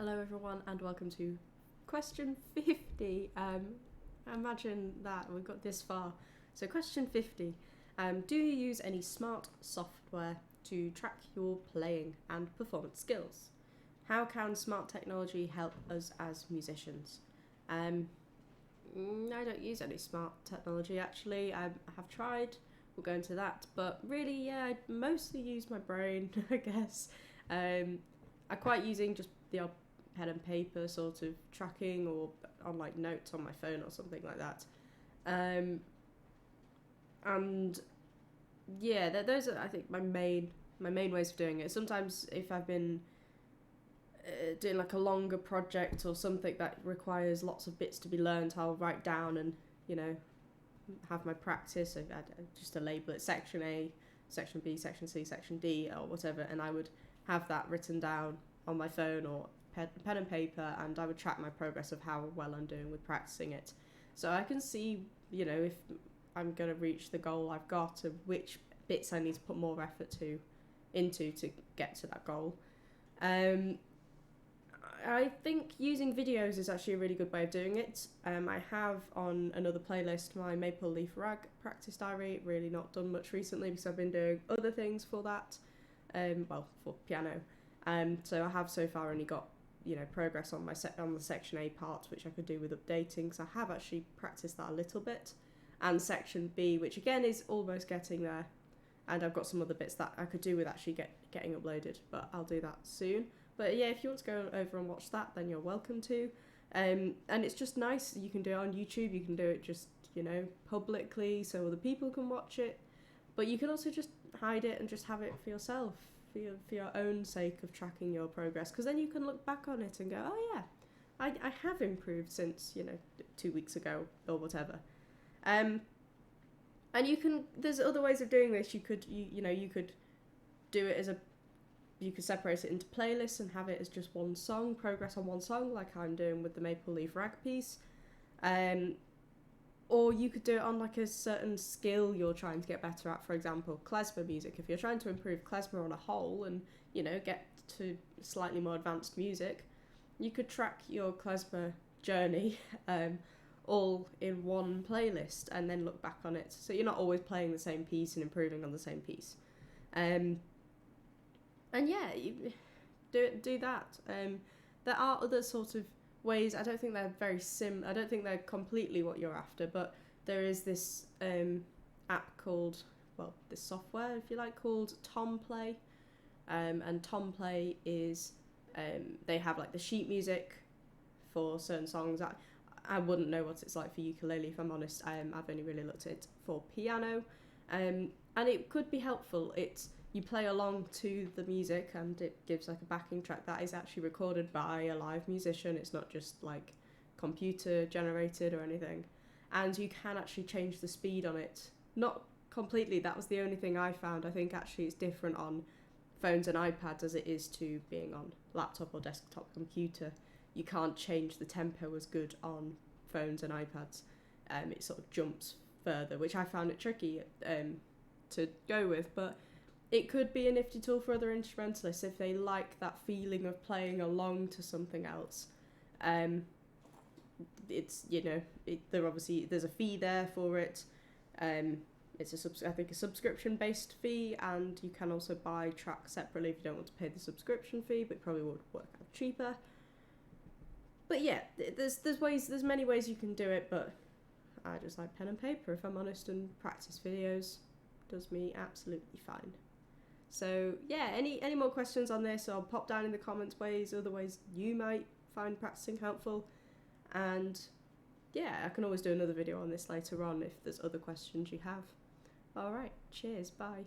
Hello everyone and welcome to question 50. Imagine that we've got this far. So question 50, do you use any smart software to track your playing and performance skills? How can smart technology help us as musicians? I don't use any smart technology actually. I have tried, we'll go into that, but really I mostly use my brain I guess. I quite using just the odd pen and paper sort of tracking or on like notes on my phone or something like that. And yeah, those are I think my main ways of doing it. Sometimes if I've been doing like a longer project or something that requires lots of bits to be learned, I'll write down and have my practice. So just to label it section A, section B, section C, section D, or whatever, and I would have that written down on my phone or pen and paper, and I would track my progress of how well I'm doing with practicing it. So I can see, if I'm going to reach the goal I've got and which bits I need to put more effort into to get to that goal. I think using videos is actually a really good way of doing it. I have on another playlist my Maple Leaf Rag practice diary, really not done much recently because I've been doing other things for that, for piano. So I have so far only got progress on on the section A part, which I could do with updating, because I have actually practiced that a little bit, and section B, which again is almost getting there, and I've got some other bits that I could do with actually getting uploaded, but I'll do that soon. But yeah, if you want to go over and watch that, then you're welcome to. And it's just nice. You can do it on YouTube. You can do it just publicly so other people can watch it, but you can also just hide it and just have it for yourself, for your own sake of tracking your progress, because then you can look back on it and go, oh yeah, I have improved since 2 weeks ago or whatever. And there's other ways of doing this. You could do it you could separate it into playlists and have it as just one song, progress on one song, like I'm doing with the Maple Leaf Rag piece. Or you could do it on like a certain skill you're trying to get better at. For example, klezmer music. If you're trying to improve klezmer on a whole and get to slightly more advanced music, you could track your klezmer journey all in one playlist and then look back on it. So you're not always playing the same piece and improving on the same piece. And yeah, you do that. There are other sort of ways. I don't think they're I don't think they're completely what you're after, but there is this app called, this software, if you like, called Tomplay. And Tomplay is, they have like the sheet music for certain songs. I wouldn't know what it's like for ukulele, if I'm honest. I've only really looked at it for piano. And it could be helpful. You play along to the music and it gives like a backing track that is actually recorded by a live musician. It's not just like computer generated or anything. And you can actually change the speed on it. Not completely, that was the only thing I found. I think actually it's different on phones and iPads as it is to being on laptop or desktop computer. You can't change the tempo as good on phones and iPads. It sort of jumps further, which I found it tricky to go with, but it could be a nifty tool for other instrumentalists if they like that feeling of playing along to something else. It's there's a fee there for it. It's I think a subscription based fee, and you can also buy tracks separately if you don't want to pay the subscription fee, but it probably would work out cheaper. But yeah, there's many ways you can do it, but I just like pen and paper, if I'm honest, and practice videos does me absolutely fine. So yeah, any more questions on this, or pop down in the comments other ways you might find practicing helpful. And yeah, I can always do another video on this later on if there's other questions you have. Alright, cheers, bye.